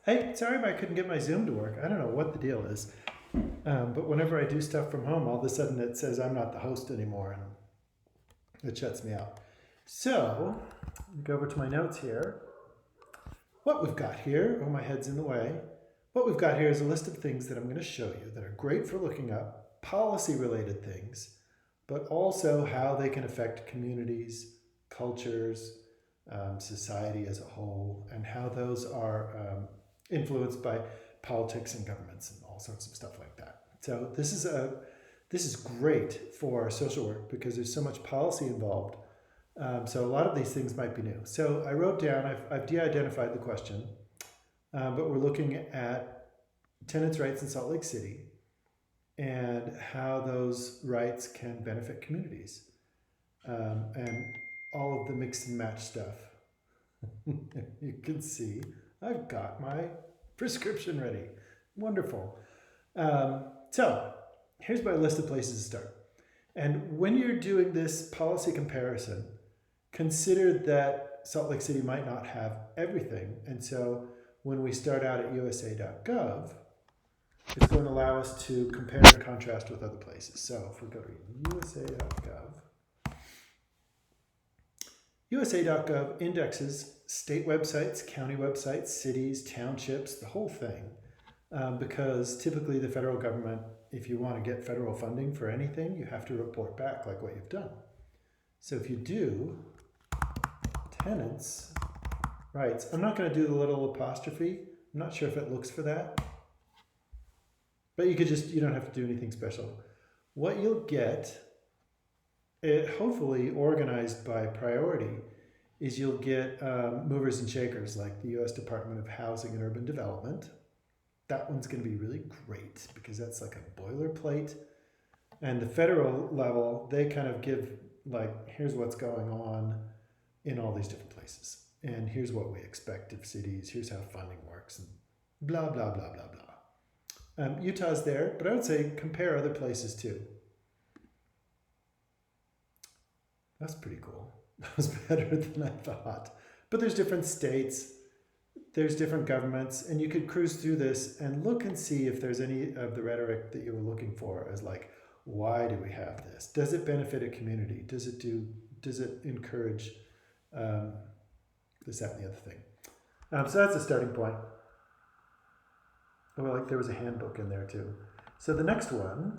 Hey, sorry I couldn't get my Zoom to work. I don't know what the deal is. But whenever I do stuff from home, all of a sudden it says I'm not the host anymore and it shuts me out. So, go over to my notes here. What we've got here, oh, my head's in the way. What we've got here is a list of things that I'm going to show you that are great for looking up, policy related things, but also how they can affect communities, cultures, society as a whole, and how those are influenced by politics and governments and all sorts of stuff like that. So this is great for social work because there's so much policy involved. So a lot of these things might be new. So I wrote down, I've de-identified the question, but we're looking at tenants' rights in Salt Lake City and how those rights can benefit communities, and all of the mix and match stuff. You can see I've got my prescription ready. Wonderful. So here's my list of places to start. And when you're doing this policy comparison, consider that Salt Lake City might not have everything. And so when we start out at usa.gov, it's going to allow us to compare and contrast with other places. So if we go to USA.gov indexes state websites, county websites, cities, townships, the whole thing. Because typically the federal government, if you want to get federal funding for anything, you have to report back like what you've done. So if you do tenants rights, I'm not going to do the little apostrophe. I'm not sure if it looks for that. But you don't have to do anything special. What you'll get, it hopefully organized by priority, is you'll get movers and shakers like the U.S. Department of Housing and Urban Development. That one's going to be really great because that's like a boilerplate. And the federal level, they kind of give like, here's what's going on in all these different places. And here's what we expect of cities. Here's how funding works and blah, blah, blah, blah, blah. Utah's there, but I would say compare other places too. That's pretty cool. That was better than I thought. But there's different states, there's different governments, and you could cruise through this and look and see if there's any of the rhetoric that you were looking for as like, why do we have this? Does it benefit a community? Does it encourage this, that, and the other thing? So that's a starting point. Oh, like there was a handbook in there too. So the next one,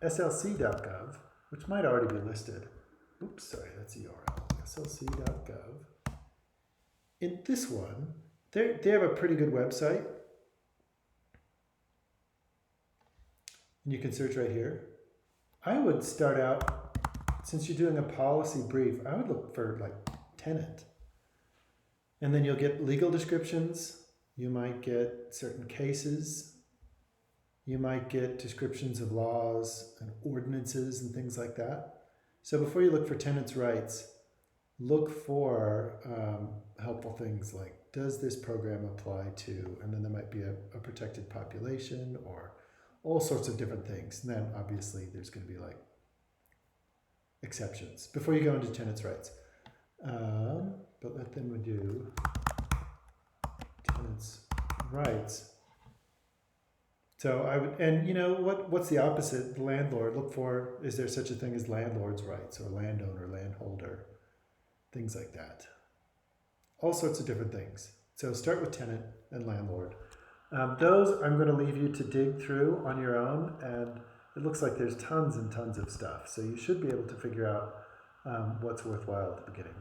slc.gov, which might already be listed. Oops, sorry, that's a URL. slc.gov. In this one, they have a pretty good website. And you can search right here. I would start out, since you're doing a policy brief, I would look for like tenant. And then you'll get legal descriptions. You might get certain cases. You might get descriptions of laws and ordinances and things like that. So before you look for tenants' rights, look for helpful things like, does this program apply to, and then there might be a protected population or all sorts of different things. And then obviously there's going to be like exceptions before you go into tenants' rights. But let them do tenants' rights. So I would, and you know, what's the opposite? The landlord, look for, is there such a thing as landlord's rights or landowner, landholder, things like that. All sorts of different things. So start with tenant and landlord. Those I'm going to leave you to dig through on your own, and it looks like there's tons and tons of stuff. So you should be able to figure out what's worthwhile at the beginning.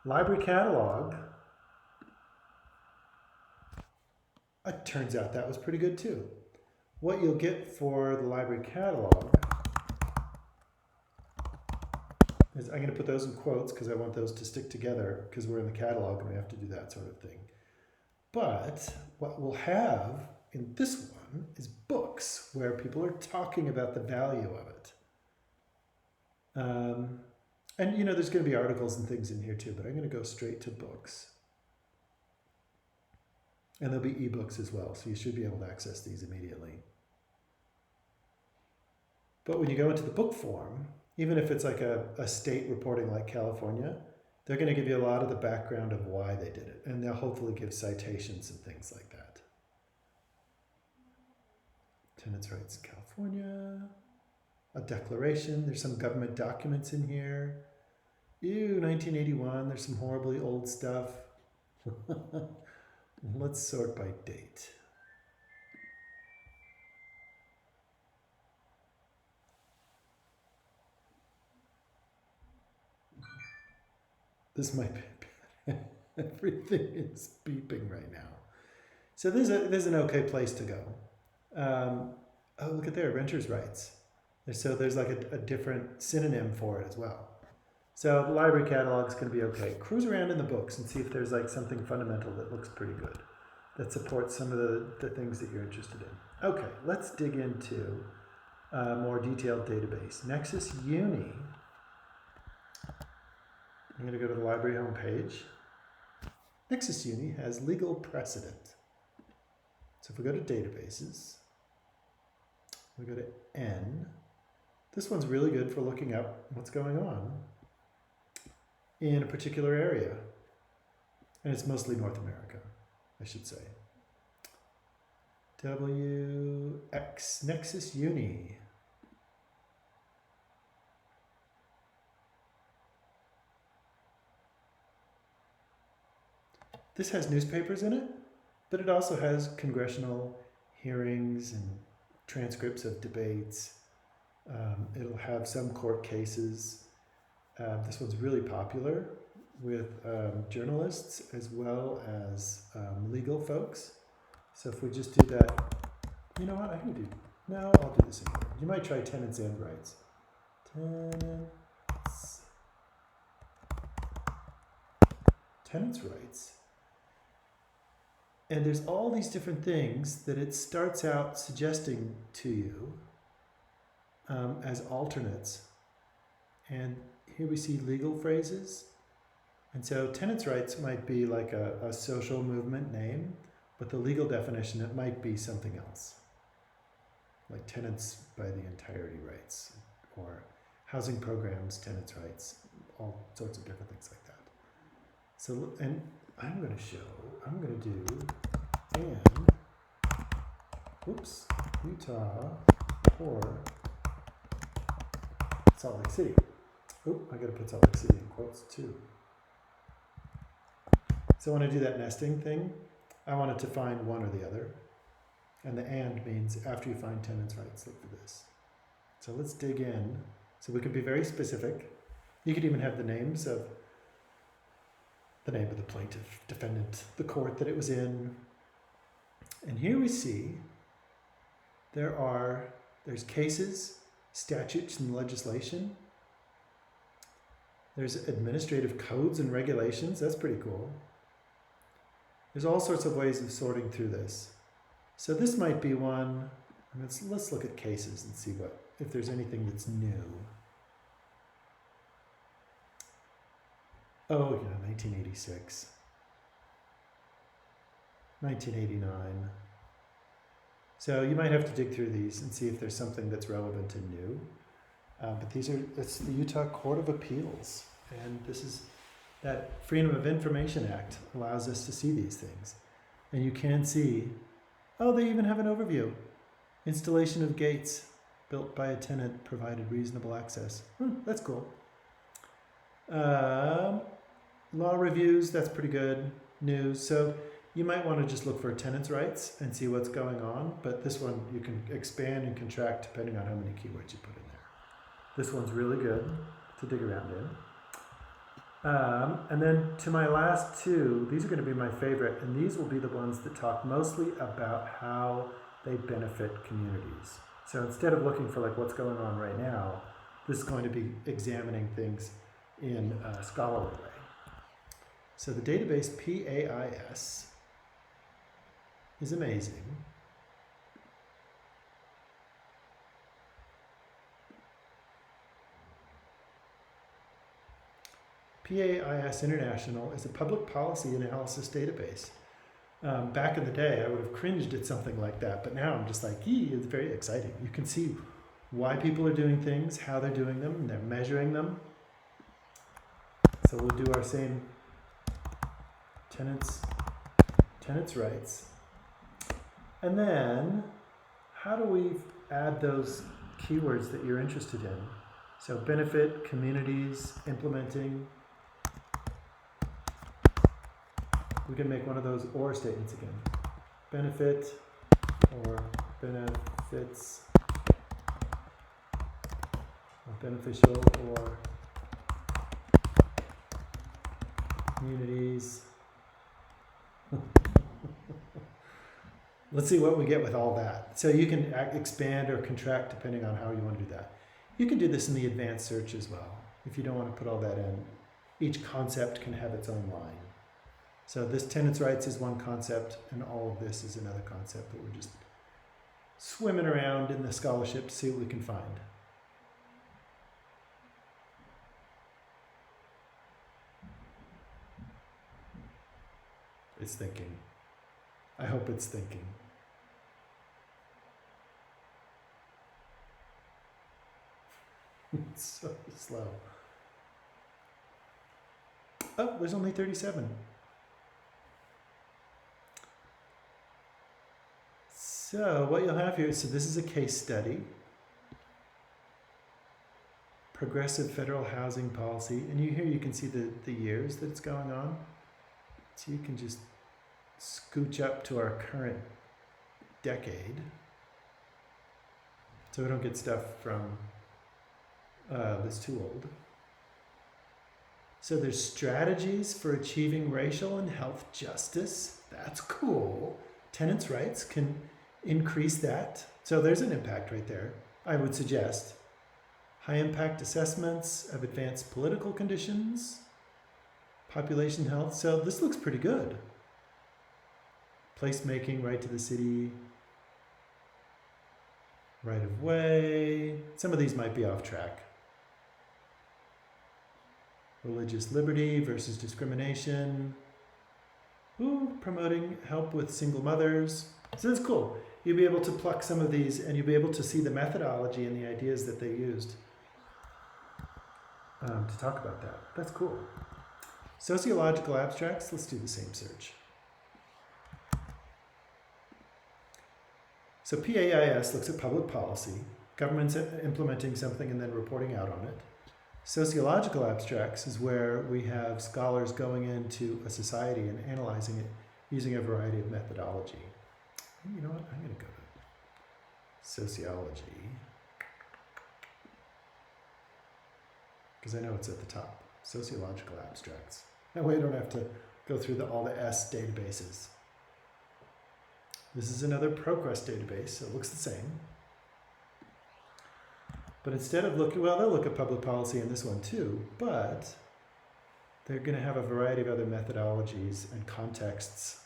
Library catalog. It turns out that was pretty good too. What you'll get for the library catalog is, I'm going to put those in quotes because I want those to stick together because we're in the catalog and we have to do that sort of thing. But what we'll have in this one is books where people are talking about the value of it. And you know, there's going to be articles and things in here too, but I'm going to go straight to books. And there'll be ebooks as well, so you should be able to access these immediately. But when you go into the book form, even if it's like a state reporting like California, they're going to give you a lot of the background of why they did it, and they'll hopefully give citations and things like that. Tenants' rights in California, a declaration, there's some government documents in here. Ew, 1981, there's some horribly old stuff. Let's sort by date. This might be bad. Everything is beeping right now. So there's an okay place to go. Oh, look at there, renters' rights. So there's like a different synonym for it as well. So the library catalog is going to be okay. Cruise around in the books and see if there's like something fundamental that looks pretty good, that supports some of the things that you're interested in. Okay, let's dig into a more detailed database. Nexus Uni. I'm going to go to the library homepage. Nexus Uni has legal precedent. So if we go to databases, we go to N. This one's really good for looking up what's going on in a particular area. And it's mostly North America, I should say. WX, Nexus Uni. This has newspapers in it, but it also has congressional hearings and transcripts of debates. It'll have some court cases. This one's really popular with journalists as well as legal folks. So if we just do that, you know what, I'll do this in here. You might try tenants and rights. Tenants rights. And there's all these different things that it starts out suggesting to you as alternates. And here we see legal phrases. And so tenants' rights might be like a social movement name, but the legal definition, it might be something else. Like tenants by the entirety rights, or housing programs, tenants' rights, all sorts of different things like that. So, and I'm going to do, and, Utah or Salt Lake City. I got to put Salt Lake City in quotes too. So when I do that nesting thing, I want it to find one or the other. And the and means after you find tenants' rights, look for this. So let's dig in. So we can be very specific. You could even have the name of the plaintiff, defendant, the court that it was in. And here we see there's cases, statutes, and legislation. There's administrative codes and regulations. That's pretty cool. There's all sorts of ways of sorting through this. So this might be one. Let's look at cases and see if there's anything that's new. Oh, 1986, 1989. So you might have to dig through these and see if there's something that's relevant and new. But it's the Utah Court of Appeals. And this is that Freedom of Information Act allows us to see these things. And you can see, they even have an overview. Installation of gates built by a tenant provided reasonable access. That's cool. Law reviews, that's pretty good. News. So you might want to just look for tenants' rights and see what's going on. But this one you can expand and contract depending on how many keywords you put in there. This one's really good to dig around in. And then to my last two, these are going to be my favorite, and these will be the ones that talk mostly about how they benefit communities. So instead of looking for like what's going on right now, this is going to be examining things in a scholarly way. So the database PAIS is amazing. PAIS International is a public policy analysis database. Back in the day, I would have cringed at something like that, but now I'm just like, it's very exciting. You can see why people are doing things, how they're doing them, and they're measuring them. So we'll do our same tenants rights. And then how do we add those keywords that you're interested in? So benefit, communities, implementing. We can make one of those or statements again. Benefit or benefits or beneficial or communities. Let's see what we get with all that. So you can expand or contract depending on how you want to do that. You can do this in the advanced search as well. If you don't want to put all that in, each concept can have its own line. So this tenants' rights is one concept, and all of this is another concept that we're just swimming around in the scholarship to see what we can find. It's thinking. I hope it's thinking. It's so slow. Oh, there's only 37. So what you'll have here, so this is a case study. Progressive federal housing policy. And here you can see the years that it's going on. So you can just scooch up to our current decade. So we don't get stuff from that's too old. So there's strategies for achieving racial and health justice. That's cool. Tenants' rights can increase that. So there's an impact right there, I would suggest. High impact assessments of advanced political conditions, population health. So this looks pretty good. Placemaking, right to the city, right of way. Some of these might be off track. Religious liberty versus discrimination. Ooh, promoting help with single mothers. So that's cool. You'll be able to pluck some of these and you'll be able to see the methodology and the ideas that they used to talk about that. That's cool. Sociological abstracts, let's do the same search. So PAIS looks at public policy, governments implementing something and then reporting out on it. Sociological abstracts is where we have scholars going into a society and analyzing it using a variety of methodology. You know what? I'm going to go to sociology because I know it's at the top. Sociological abstracts. That way I don't have to go through all the S databases. This is another ProQuest database, so it looks the same. But instead of looking, well, they'll look at public policy in this one too, but they're going to have a variety of other methodologies and contexts,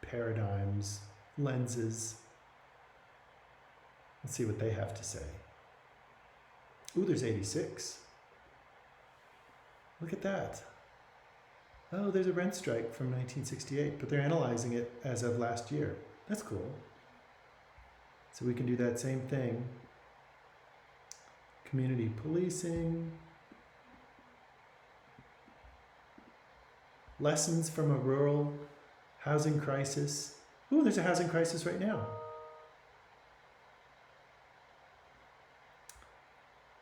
paradigms, lenses. Let's see what they have to say. Ooh, there's 86. Look at that. Oh, there's a rent strike from 1968, but they're analyzing it as of last year. That's cool. So we can do that same thing. Community policing. Lessons from a rural housing crisis. Ooh, there's a housing crisis right now.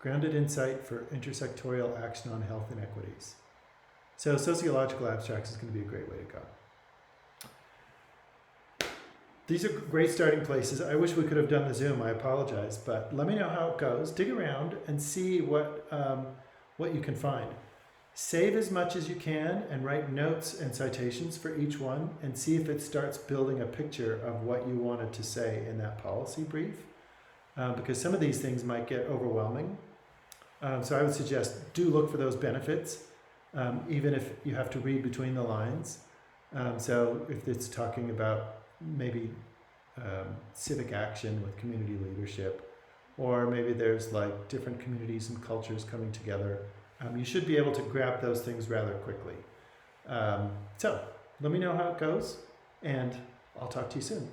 Grounded insight for intersectorial action on health inequities. So sociological abstracts is going to be a great way to go. These are great starting places. I wish we could have done the Zoom. I apologize, but let me know how it goes. Dig around and see what you can find. Save as much as you can and write notes and citations for each one and see if it starts building a picture of what you wanted to say in that policy brief, because some of these things might get overwhelming. So I would suggest do look for those benefits, even if you have to read between the lines. So if it's talking about maybe civic action with community leadership, or maybe there's like different communities and cultures coming together, you should be able to grab those things rather quickly. So let me know how it goes, and I'll talk to you soon.